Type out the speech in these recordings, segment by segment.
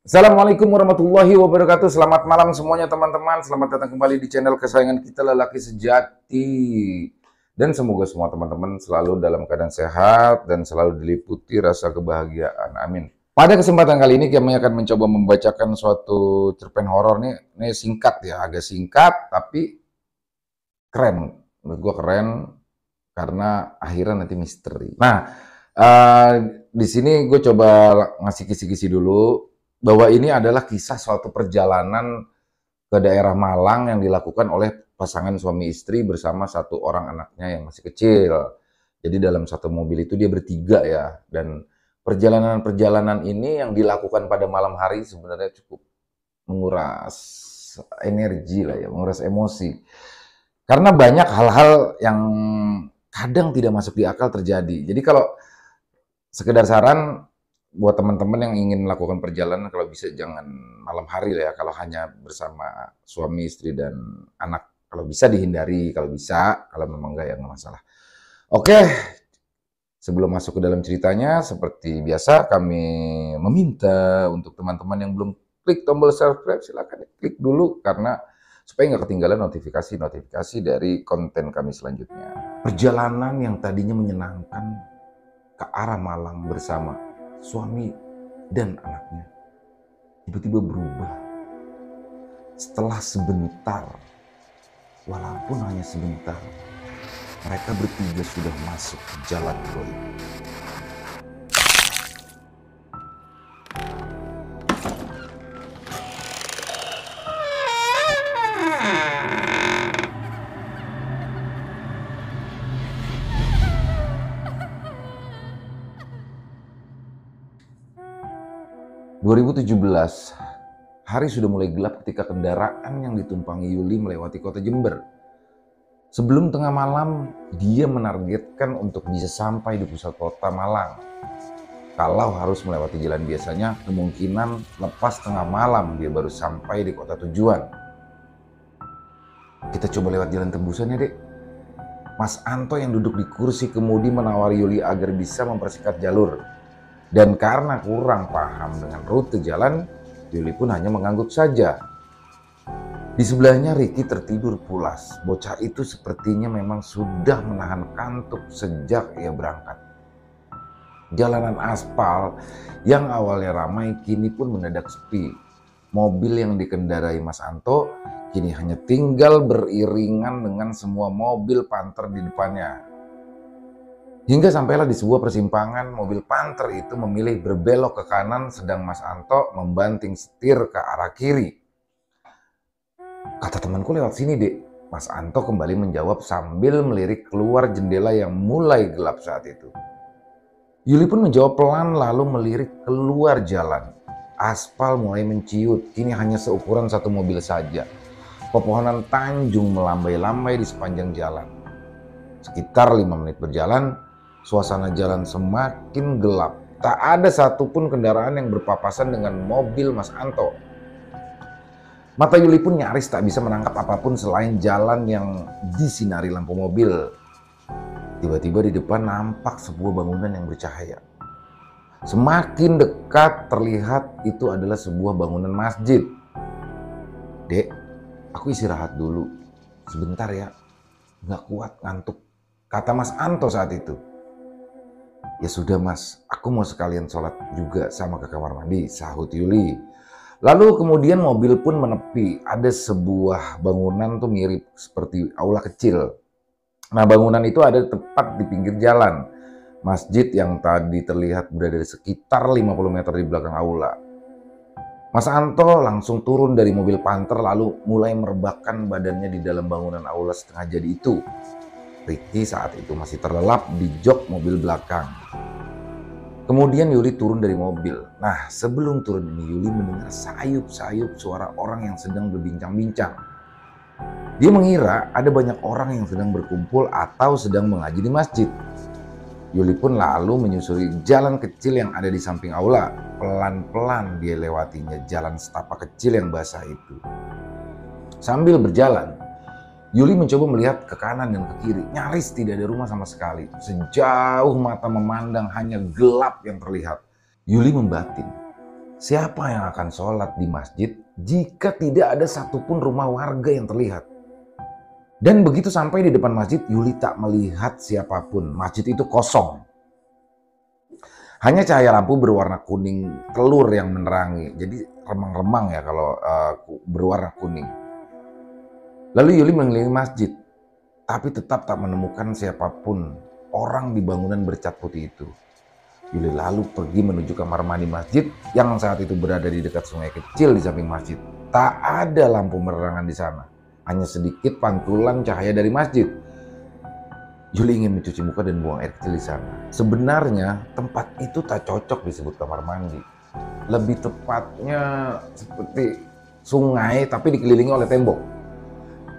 Assalamualaikum warahmatullahi wabarakatuh. Selamat malam semuanya teman-teman. Selamat datang kembali di channel kesayangan kita, Lelaki Sejati. Dan semoga semua teman-teman selalu dalam keadaan sehat dan selalu diliputi rasa kebahagiaan. Amin. Pada kesempatan kali ini kami akan mencoba membacakan suatu cerpen horor nih. Ini singkat ya, agak singkat tapi keren. Menurut gua keren karena akhirnya nanti misteri. Nah, di sini gue coba ngasih kisi-kisi dulu bahwa ini adalah kisah suatu perjalanan ke daerah Malang yang dilakukan oleh pasangan suami istri bersama satu orang anaknya yang masih kecil. Jadi dalam satu mobil itu dia bertiga ya, dan perjalanan-perjalanan ini yang dilakukan pada malam hari sebenarnya cukup menguras energi lah ya, menguras emosi. Karena banyak hal-hal yang kadang tidak masuk di akal terjadi. Jadi kalau sekedar saran buat teman-teman yang ingin melakukan perjalanan, kalau bisa jangan malam hari lah ya, kalau hanya bersama suami, istri, dan anak. Kalau bisa dihindari, kalau bisa, kalau memang enggak ya nggak masalah. Oke, sebelum masuk ke dalam ceritanya, seperti biasa kami meminta untuk teman-teman yang belum klik tombol subscribe, silakan klik dulu karena supaya nggak ketinggalan notifikasi dari konten kami selanjutnya. Perjalanan yang tadinya menyenangkan ke arah Malang bersama suami dan anaknya tiba-tiba berubah setelah sebentar, walaupun hanya sebentar, mereka bertiga sudah masuk ke jalan goib. 2017, hari sudah mulai gelap ketika kendaraan yang ditumpangi Yuli melewati kota Jember. Sebelum tengah malam, dia menargetkan untuk bisa sampai di pusat kota Malang. Kalau harus melewati jalan biasanya, kemungkinan lepas tengah malam dia baru sampai di kota tujuan. Kita coba lewat jalan tembusan ya, Dek. Mas Anto yang duduk di kursi kemudi menawari Yuli agar bisa mempersingkat jalur. Dan karena kurang paham dengan rute jalan, Yuli pun hanya mengangguk saja. Di sebelahnya Ricky tertidur pulas. Bocah itu sepertinya memang sudah menahan kantuk sejak ia berangkat. Jalanan aspal yang awalnya ramai kini pun mendadak sepi. Mobil yang dikendarai Mas Anto kini hanya tinggal beriringan dengan semua mobil Panther di depannya. Hingga sampailah di sebuah persimpangan, mobil Panther itu memilih berbelok ke kanan sedang Mas Anto membanting setir ke arah kiri. Kata temanku lewat sini, Dek. Mas Anto kembali menjawab sambil melirik keluar jendela yang mulai gelap saat itu. Yuli pun menjawab pelan lalu melirik keluar jalan. Aspal mulai menciut, kini hanya seukuran satu mobil saja. Pepohonan tanjung melambai-lambai di sepanjang jalan. Sekitar 5 menit berjalan, suasana jalan semakin gelap. Tak ada satupun kendaraan yang berpapasan dengan mobil Mas Anto. Mata Yuli pun nyaris tak bisa menangkap apapun selain jalan yang disinari lampu mobil. Tiba-tiba di depan nampak sebuah bangunan yang bercahaya. Semakin dekat terlihat itu adalah sebuah bangunan masjid. Dek, aku istirahat dulu. Sebentar ya, nggak kuat ngantuk, kata Mas Anto saat itu. Ya sudah Mas, aku mau sekalian sholat juga sama ke kamar mandi, sahut Yuli. Lalu kemudian mobil pun menepi. Ada sebuah bangunan tuh mirip seperti aula kecil. Nah, bangunan itu ada tepat di pinggir jalan. Masjid yang tadi terlihat berada di sekitar 50 meter di belakang aula. Mas Anto langsung turun dari mobil Panther lalu mulai merebahkan badannya di dalam bangunan aula setengah jadi itu. Ricky saat itu masih terlelap di jok mobil belakang. Kemudian Yuli turun dari mobil. Nah, sebelum turun ini Yuli mendengar sayup-sayup suara orang yang sedang berbincang-bincang. Dia mengira ada banyak orang yang sedang berkumpul atau sedang mengaji di masjid. Yuli pun lalu menyusuri jalan kecil yang ada di samping aula. Pelan-pelan dia lewatinya jalan setapak kecil yang basah itu. Sambil berjalan, Yuli mencoba melihat ke kanan dan ke kiri. Nyaris tidak ada rumah sama sekali. Sejauh mata memandang hanya gelap yang terlihat. Yuli membatin, Siapa yang akan sholat di masjid jika tidak ada satupun rumah warga yang terlihat? Dan begitu sampai di depan masjid, Yuli tak melihat siapapun. Masjid itu kosong. Hanya cahaya lampu berwarna kuning telur yang menerangi. Jadi remang-remang ya kalau berwarna kuning. Lalu Yuli mengelilingi masjid, tapi tetap tak menemukan siapapun orang di bangunan bercat putih itu. Yuli lalu pergi menuju kamar mandi masjid yang saat itu berada di dekat sungai kecil di samping masjid. Tak ada lampu penerangan di sana. Hanya sedikit pantulan cahaya dari masjid. Yuli ingin mencuci muka dan buang air kecil di sana. Sebenarnya tempat itu tak cocok disebut kamar mandi. Lebih tepatnya seperti sungai tapi dikelilingi oleh tembok.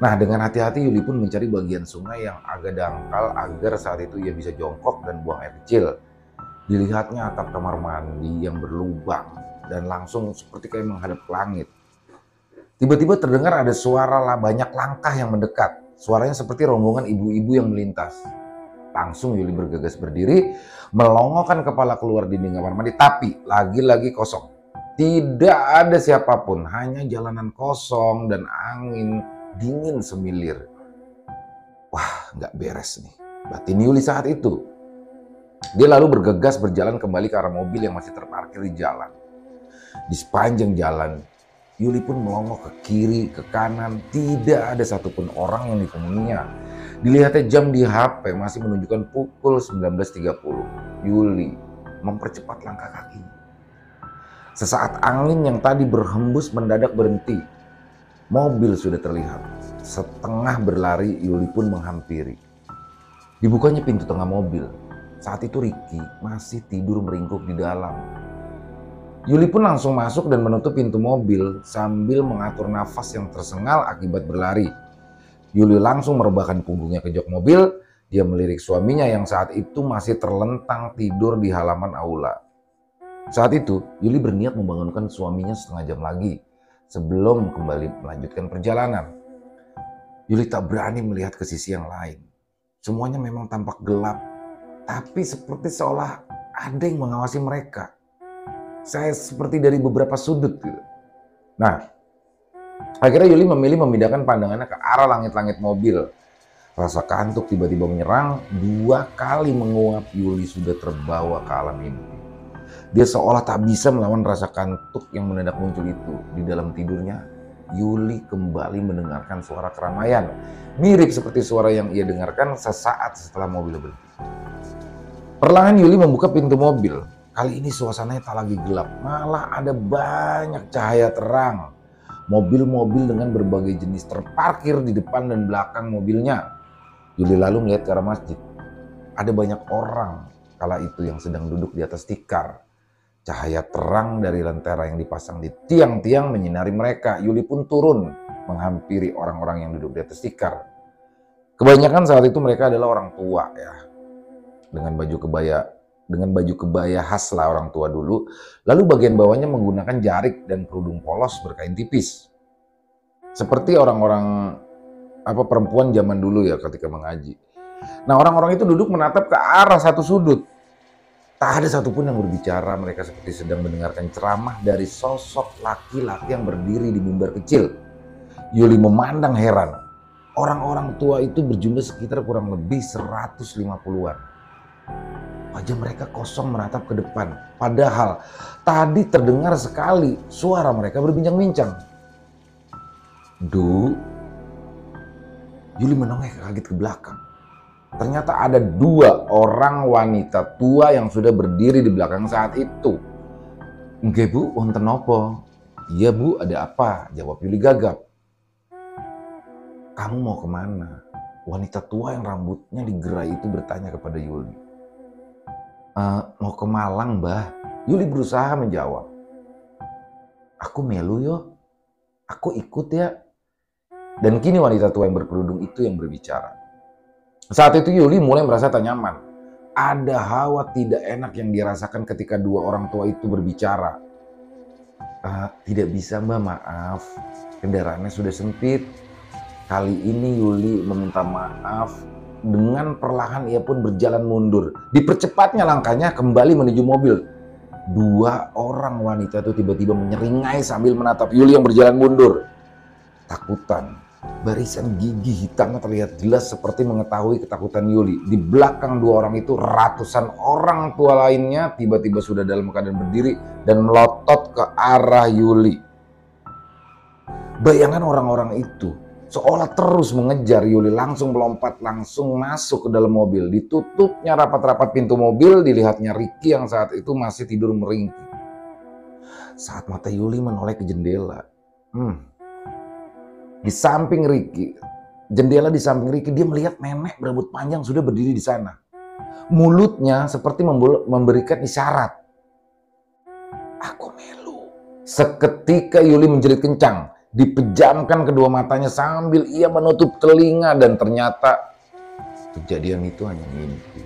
Nah, dengan hati-hati Yuli pun mencari bagian sungai yang agak dangkal agar saat itu ia bisa jongkok dan buang air kecil. Dilihatnya atap kamar mandi yang berlubang dan langsung seperti kayak menghadap ke langit. Tiba-tiba terdengar ada suara banyak langkah yang mendekat. Suaranya seperti rombongan ibu-ibu yang melintas. Langsung Yuli bergegas berdiri, melongokkan kepala keluar dinding kamar mandi, tapi lagi-lagi kosong. Tidak ada siapapun, hanya jalanan kosong dan angin dingin semilir. Wah, nggak beres nih, batin Yuli saat itu. Dia lalu bergegas berjalan kembali ke arah mobil yang masih terparkir di jalan. Di sepanjang jalan, Yuli pun melongok ke kiri, ke kanan. Tidak ada satupun orang yang ditemuinya. Dilihatnya jam di HP masih menunjukkan pukul 19.30. Yuli mempercepat langkah kakinya. Sesaat angin yang tadi berhembus mendadak berhenti. Mobil sudah terlihat. Setengah berlari, Yuli pun menghampiri. Dibukanya pintu tengah mobil. Saat itu Ricky masih tidur meringkuk di dalam. Yuli pun langsung masuk dan menutup pintu mobil sambil mengatur nafas yang tersengal akibat berlari. Yuli langsung merebahkan punggungnya ke jok mobil. Dia melirik suaminya yang saat itu masih terlentang tidur di halaman aula. Saat itu Yuli berniat membangunkan suaminya setengah jam lagi sebelum kembali melanjutkan perjalanan. Yuli tak berani melihat ke sisi yang lain. Semuanya memang tampak gelap, tapi seperti seolah ada yang mengawasi mereka. Saya seperti dari beberapa sudut gitu. Nah, akhirnya Yuli memilih memindahkan pandangannya ke arah langit-langit mobil. Rasa kantuk tiba-tiba menyerang. 2 kali menguap, Yuli sudah terbawa ke alam mimpi. Dia seolah tak bisa melawan rasa kantuk yang mendadak muncul itu. Di dalam tidurnya, Yuli kembali mendengarkan suara keramaian. Mirip seperti suara yang ia dengarkan sesaat setelah mobil berhenti. Perlahan Yuli membuka pintu mobil. Kali ini suasananya tak lagi gelap, malah ada banyak cahaya terang. Mobil-mobil dengan berbagai jenis terparkir di depan dan belakang mobilnya. Yuli lalu melihat ke arah masjid. Ada banyak orang kala itu yang sedang duduk di atas tikar. Cahaya terang dari lentera yang dipasang di tiang-tiang menyinari mereka. Yuli pun turun menghampiri orang-orang yang duduk di atas tikar. Kebanyakan saat itu mereka adalah orang tua ya. Dengan baju kebaya khas lah orang tua dulu. Lalu bagian bawahnya menggunakan jarik dan kerudung polos berkain tipis. Seperti orang-orang perempuan zaman dulu ya ketika mengaji. Nah, orang-orang itu duduk menatap ke arah satu sudut. Tak ada satupun yang berbicara, mereka seperti sedang mendengarkan ceramah dari sosok laki-laki yang berdiri di mimbar kecil. Yuli memandang heran. Orang-orang tua itu berjumlah sekitar kurang lebih 150-an. Wajah mereka kosong menatap ke depan. Padahal tadi terdengar sekali suara mereka berbincang-bincang. Yuli menoleh kaget ke belakang. Ternyata ada 2 orang wanita tua yang sudah berdiri di belakang saat itu. "Nggih Bu, wonten napa?" "Iya Bu, ada apa?" jawab Yuli gagap. "Kamu mau kemana?" Wanita tua yang rambutnya digerai itu bertanya kepada Yuli. Mau ke Malang, Mbah." Yuli berusaha menjawab. "Aku melu yo, aku ikut ya." Dan kini wanita tua yang berkerudung itu yang berbicara. Saat itu Yuli mulai merasa tak nyaman. Ada hawa tidak enak yang dirasakan ketika 2 orang tua itu berbicara. "Tidak bisa Mbak, maaf. Kendaraannya sudah sempit." Kali ini Yuli meminta maaf. Dengan perlahan ia pun berjalan mundur. Dipercepatnya langkahnya kembali menuju mobil. Dua orang wanita itu tiba-tiba menyeringai sambil menatap Yuli yang berjalan mundur. Takutan. Barisan gigi hitamnya terlihat jelas seperti mengetahui ketakutan Yuli. Di belakang dua orang itu ratusan orang tua lainnya tiba-tiba sudah dalam keadaan berdiri dan melotot ke arah Yuli. Bayangan orang-orang itu seolah terus mengejar Yuli, langsung melompat, langsung masuk ke dalam mobil. Ditutupnya rapat-rapat pintu mobil, dilihatnya Ricky yang saat itu masih tidur meringkik. Saat mata Yuli menoleh ke jendela, di samping Ricky, jendela di samping Ricky, dia melihat nenek berambut panjang sudah berdiri di sana. Mulutnya seperti memberikan isyarat. Aku melu. Seketika Yuli menjerit kencang. Dipejamkan kedua matanya sambil ia menutup telinga dan ternyata kejadian itu hanya mimpi.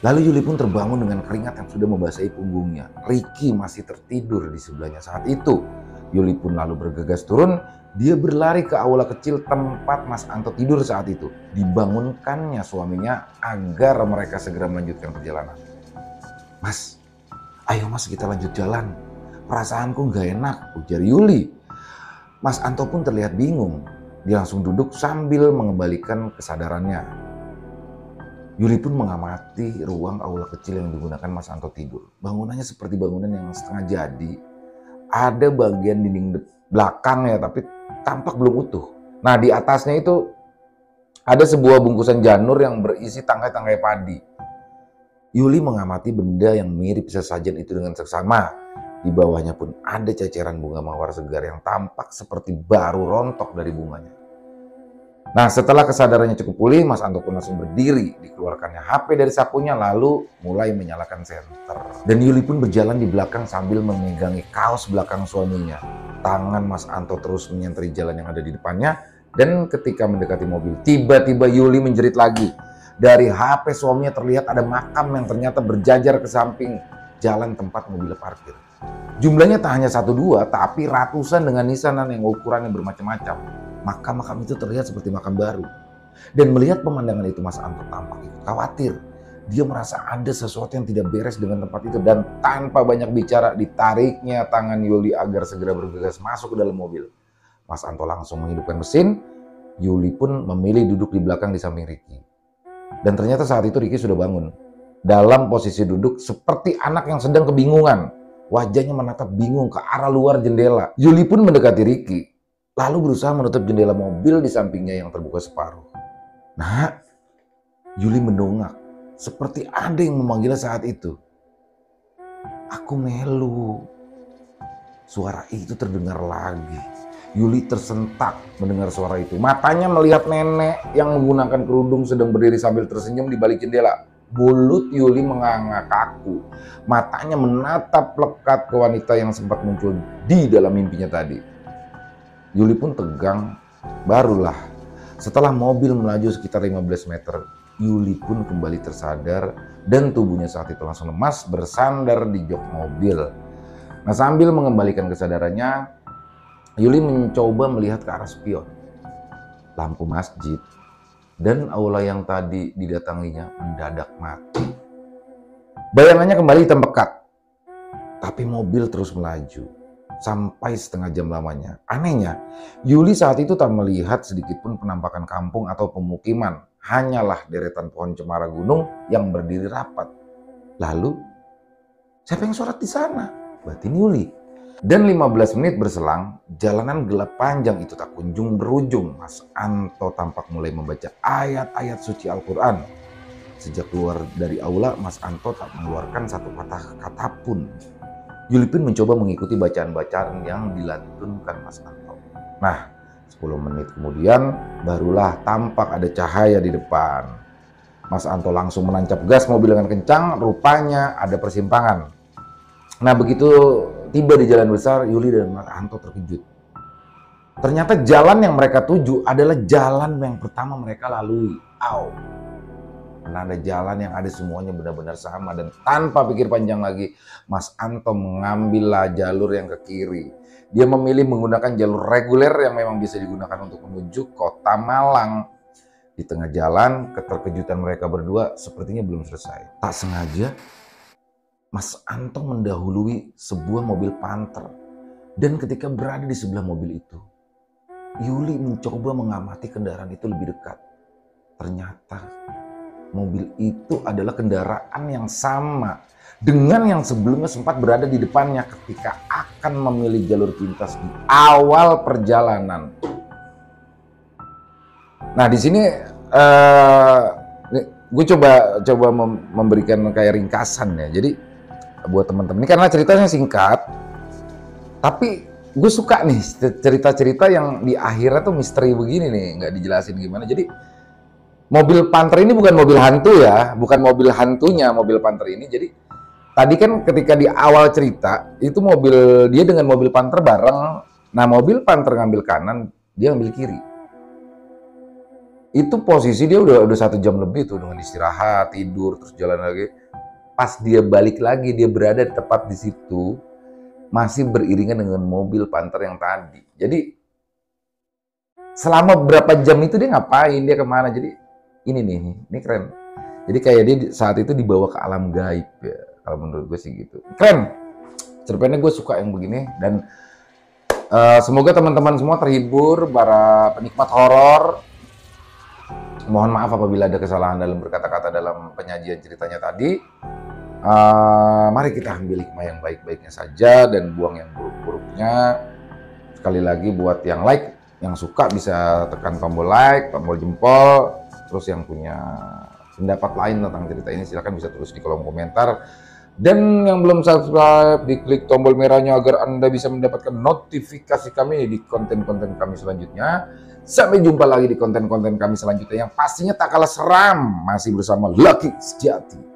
Lalu Yuli pun terbangun dengan keringat yang sudah membasahi punggungnya. Ricky masih tertidur di sebelahnya saat itu. Yuli pun lalu bergegas turun. Dia berlari ke aula kecil tempat Mas Anto tidur saat itu. Dibangunkannya suaminya agar mereka segera melanjutkan perjalanan. Mas, ayo mas kita lanjut jalan. Perasaanku gak enak, ujar Yuli. Mas Anto pun terlihat bingung. Dia langsung duduk sambil mengembalikan kesadarannya. Yuli pun mengamati ruang aula kecil yang digunakan Mas Anto tidur. Bangunannya seperti bangunan yang setengah jadi. Ada bagian dinding belakangnya tapi tampak belum utuh. Nah di atasnya itu ada sebuah bungkusan janur yang berisi tangkai-tangkai padi. Yuli mengamati benda yang mirip sesajen itu dengan seksama. Di bawahnya pun ada ceceran bunga mawar segar yang tampak seperti baru rontok dari bunganya. Nah setelah kesadarannya cukup pulih, Mas Anto pun langsung berdiri. Dikeluarkannya HP dari sakunya lalu mulai menyalakan senter. Dan Yuli pun berjalan di belakang sambil memegangi kaos belakang suaminya. Tangan Mas Anto terus menyenteri jalan yang ada di depannya. Dan ketika mendekati mobil, tiba-tiba Yuli menjerit lagi. Dari HP suaminya terlihat ada makam yang ternyata berjajar ke samping jalan tempat mobil parkir. Jumlahnya tak hanya 1-2, tapi ratusan dengan nisanan yang ukurannya bermacam-macam. Makam-makam itu terlihat seperti makam baru. Dan melihat pemandangan itu, Mas Anto tampak ikut khawatir. Dia merasa ada sesuatu yang tidak beres dengan tempat itu. Dan tanpa banyak bicara, ditariknya tangan Yuli agar segera bergegas masuk ke dalam mobil. Mas Anto langsung menghidupkan mesin. Yuli pun memilih duduk di belakang di samping Ricky. Dan ternyata saat itu Ricky sudah bangun. Dalam posisi duduk seperti anak yang sedang kebingungan. Wajahnya menatap bingung ke arah luar jendela. Yuli pun mendekati Ricky. Lalu berusaha menutup jendela mobil di sampingnya yang terbuka separuh. Nah, Yuli mendongak. Seperti ada yang memanggilnya saat itu. Aku melu. Suara itu terdengar lagi. Yuli tersentak mendengar suara itu. Matanya melihat nenek yang menggunakan kerudung sedang berdiri sambil tersenyum di balik jendela. Mulut Yuli menganga kaku. Matanya menatap lekat ke wanita yang sempat muncul di dalam mimpinya tadi. Yuli pun tegang. Barulah setelah mobil melaju sekitar 15 meter, Yuli pun kembali tersadar dan tubuhnya saat itu langsung lemas bersandar di jok mobil. Nah sambil mengembalikan kesadarannya, Yuli mencoba melihat ke arah spion. Lampu masjid dan aula yang tadi didatanginya mendadak mati. Bayangannya kembali hitam pekat. Tapi mobil terus melaju sampai setengah jam lamanya. Anehnya, Yuli saat itu tak melihat sedikit pun penampakan kampung atau pemukiman. Hanyalah deretan pohon cemara gunung yang berdiri rapat. Lalu, siapa yang sholat di sana? Batin Yuli. Dan 15 menit berselang, jalanan gelap panjang itu tak kunjung berujung. Mas Anto tampak mulai membaca ayat-ayat suci Al-Quran. Sejak keluar dari aula, Mas Anto tak mengeluarkan satu kata pun. Yuli pun mencoba mengikuti bacaan-bacaan yang dilantunkan Mas Anto. Nah, 10 menit kemudian, barulah tampak ada cahaya di depan. Mas Anto langsung menancap gas mobil dengan kencang, rupanya ada persimpangan. Nah, begitu tiba di jalan besar, Yuli dan Mas Anto terkejut. Ternyata jalan yang mereka tuju adalah jalan yang pertama mereka lalui. Ada jalan yang ada semuanya benar-benar sama dan tanpa pikir panjang lagi, Mas Anto mengambillah jalur yang ke kiri. Dia memilih menggunakan jalur reguler yang memang bisa digunakan untuk menuju kota Malang. Di tengah jalan, keterkejutan mereka berdua sepertinya belum selesai. Tak sengaja, Mas Anto mendahului sebuah mobil Panther. Dan ketika berada di sebelah mobil itu, Yuli mencoba mengamati kendaraan itu lebih dekat. Ternyata mobil itu adalah kendaraan yang sama dengan yang sebelumnya sempat berada di depannya ketika akan memilih jalur pintas di awal perjalanan. Nah, di sini gue coba memberikan kayak ringkasan ya. Jadi buat teman-teman ini karena ceritanya singkat, tapi gue suka nih cerita-cerita yang di akhirnya tuh misteri begini nih, nggak dijelasin gimana. Jadi mobil Panther ini bukan mobil hantu ya, bukan mobil hantunya mobil Panther ini. Jadi tadi kan ketika di awal cerita itu mobil dia dengan mobil Panther bareng. Nah, mobil Panther ngambil kanan, dia ngambil kiri. Itu posisi dia udah 1 jam lebih tuh dengan istirahat, tidur, terus jalan lagi. Pas dia balik lagi, dia berada tepat di situ, masih beriringan dengan mobil Panther yang tadi. Jadi selama berapa jam itu dia ngapain, dia kemana? Jadi ini keren. Jadi kayak dia saat itu dibawa ke alam gaib ya, kalau menurut gue sih gitu. Keren. Cerpennya gue suka yang begini dan semoga teman-teman semua terhibur, para penikmat horor. Mohon maaf apabila ada kesalahan dalam berkata-kata dalam penyajian ceritanya tadi. Mari kita ambil hikmah yang baik-baiknya saja dan buang yang buruk-buruknya. Sekali lagi buat yang like, yang suka bisa tekan tombol like, tombol jempol. Terus yang punya pendapat lain tentang cerita ini silahkan bisa tulis di kolom komentar. Dan yang belum subscribe, diklik tombol merahnya agar Anda bisa mendapatkan notifikasi kami di konten-konten kami selanjutnya. Sampai jumpa lagi di konten-konten kami selanjutnya yang pastinya tak kalah seram. Masih bersama Lucky Sejati.